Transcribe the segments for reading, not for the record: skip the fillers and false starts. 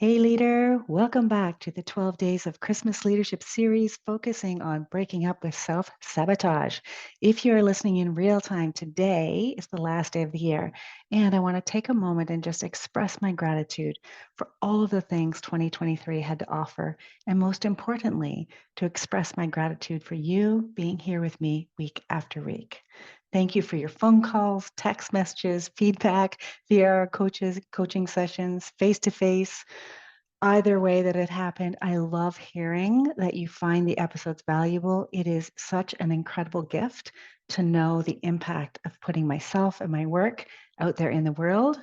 Hey, leader, welcome back to the 12 Days of Christmas Leadership series focusing on breaking up with self sabotage. If you're listening in real time, today is the last day of the year, and I want to take a moment and just express my gratitude for all of the things 2023 had to offer, and most importantly, to express my gratitude for you being here with me week after week. Thank you for your phone calls, text messages, feedback via our coaching sessions, face to face. Either way that it happened, I love hearing that you find the episodes valuable. It is such an incredible gift to know the impact of putting myself and my work out there in the world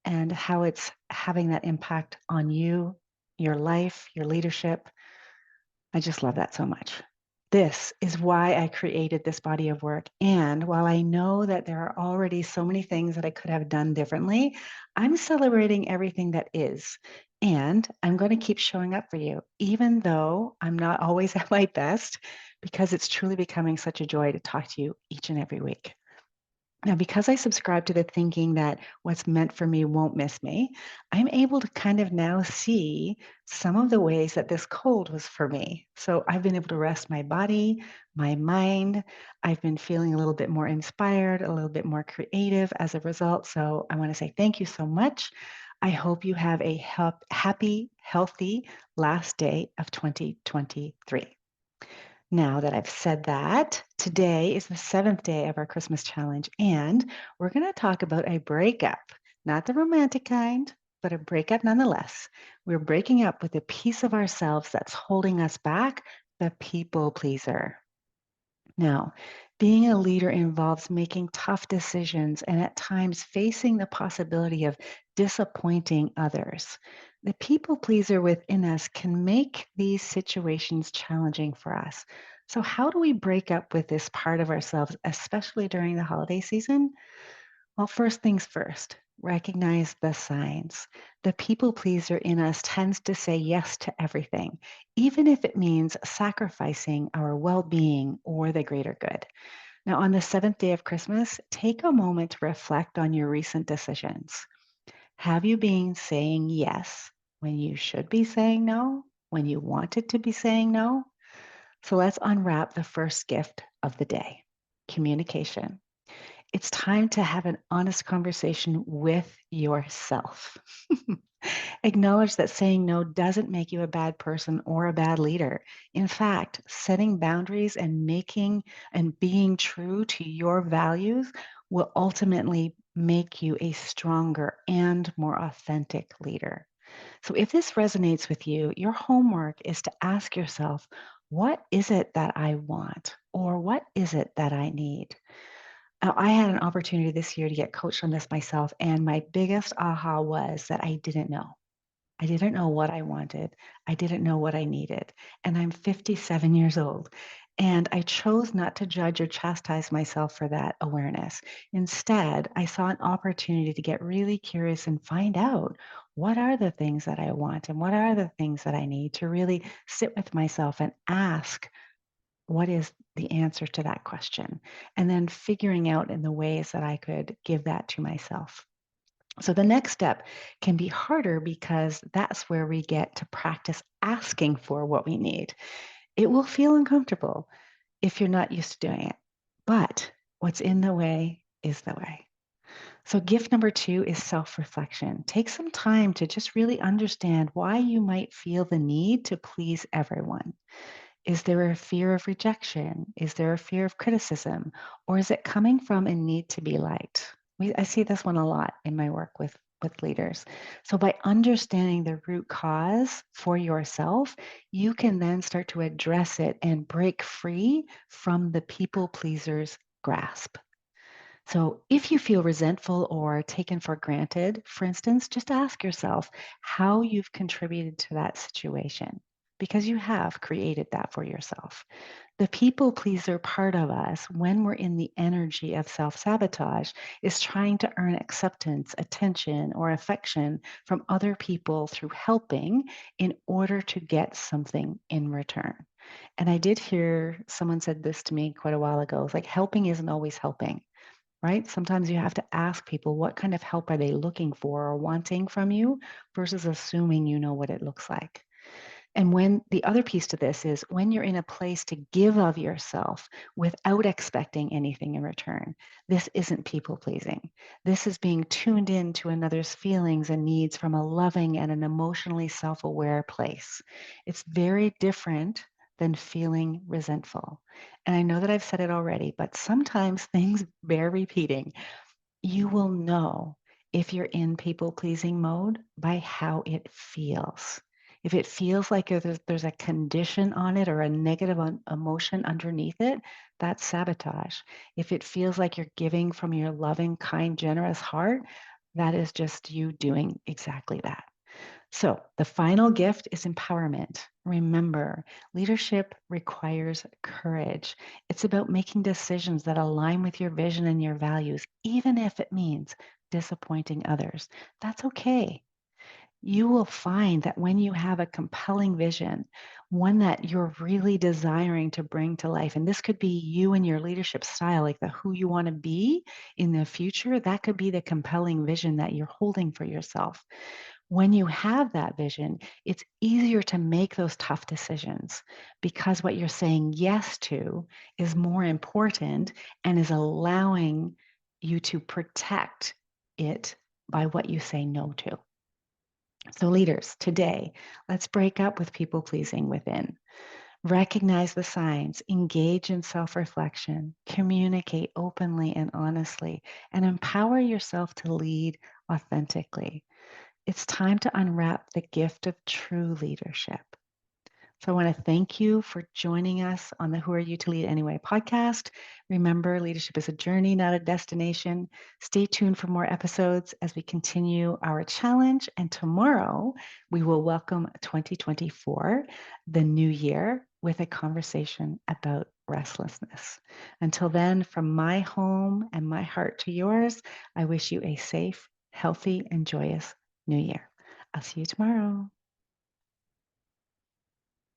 and how it's having that impact on you, your life, your leadership. I just love that so much. This is why I created this body of work. And while I know that there are already so many things that I could have done differently, I'm celebrating everything that is. And I'm going to keep showing up for you, even though I'm not always at my best, because it's truly becoming such a joy to talk to you each and every week. Now, because I subscribe to the thinking that what's meant for me won't miss me, I'm able to kind of now see some of the ways that this cold was for me. So I've been able to rest my body, my mind. I've been feeling a little bit more inspired, a little bit more creative as a result. So I want to say thank you so much. I hope you have a happy, healthy last day of 2023. Now that I've said that, today is the seventh day of our Christmas challenge, and we're going to talk about a breakup, not the romantic kind, but a breakup nonetheless. We're breaking up with a piece of ourselves that's holding us back, the people pleaser. Now, being a leader involves making tough decisions and at times facing the possibility of disappointing others. The people pleaser within us can make these situations challenging for us. So, how do we break up with this part of ourselves, especially during the holiday season? Well, first things first, recognize the signs. The people pleaser in us tends to say yes to everything, even if it means sacrificing our well being or the greater good. Now, on the seventh day of Christmas, take a moment to reflect on your recent decisions. Have you been saying yes when you should be saying no, when you wanted to be saying no? So let's unwrap the first gift of the day, communication. It's time to have an honest conversation with yourself. Acknowledge that saying no doesn't make you a bad person or a bad leader. In fact, setting boundaries and making and being true to your values will ultimately make you a stronger and more authentic leader. So, if this resonates with you, your homework is to ask yourself, what is it that I want? Or what is it that I need? I had an opportunity this year to get coached on this myself, and my biggest aha was that I didn't know. I didn't know what I wanted. I didn't know what I needed. And I'm 57 years old. And I chose not to judge or chastise myself for that awareness. Instead, I saw an opportunity to get really curious and find out what are the things that I want and what are the things that I need to really sit with myself and ask what is the answer to that question? And then figuring out in the ways that I could give that to myself. So the next step can be harder because that's where we get to practice asking for what we need. It will feel uncomfortable if you're not used to doing it, but what's in the way is the way. So, gift number two is self reflection. Take some time to just really understand why you might feel the need to please everyone. Is there a fear of rejection? Is there a fear of criticism? Or is it coming from a need to be liked? I see this one a lot in my work with leaders. So by understanding the root cause for yourself, you can then start to address it and break free from the people pleaser's grasp. So if you feel resentful or taken for granted, for instance, just ask yourself how you've contributed to that situation because you have created that for yourself. The people pleaser part of us, when we're in the energy of self sabotage, is trying to earn acceptance, attention, or affection from other people through helping in order to get something in return. And I did hear someone said this to me quite a while ago. It's like helping isn't always helping. right? Sometimes you have to ask people what kind of help are they looking for or wanting from you versus assuming you know what it looks like. And when the other piece to this is when you're in a place to give of yourself without expecting anything in return, this isn't people pleasing. This is being tuned in to another's feelings and needs from a loving and an emotionally self aware place. It's very different than feeling resentful. And I know that I've said it already, but sometimes things bear repeating. You will know if you're in people pleasing mode by how it feels. If it feels like there's a condition on it or a negative emotion underneath it, that's sabotage. If it feels like you're giving from your loving, kind, generous heart, that is just you doing exactly that. So, the final gift is empowerment. Remember, leadership requires courage. It's about making decisions that align with your vision and your values, even if it means disappointing others. That's okay. You will find that when you have a compelling vision, one that you're really desiring to bring to life, and this could be you and your leadership style, like the who you want to be in the future, that could be the compelling vision that you're holding for yourself. When you have that vision, it's easier to make those tough decisions because what you're saying yes to is more important and is allowing you to protect it by what you say no to. So, leaders, today, let's break up with people pleasing within. Recognize the signs, engage in self reflection, communicate openly and honestly, and empower yourself to lead authentically. It's time to unwrap the gift of true leadership. So I want to thank you for joining us on the Who Are You to Lead Anyway podcast. Remember, leadership is a journey, not a destination. Stay tuned for more episodes as we continue our challenge. And tomorrow, we will welcome 2024, the new year, with a conversation about restlessness. Until then, from my home and my heart to yours, I wish you a safe, healthy, and joyous new year. I'll see you tomorrow.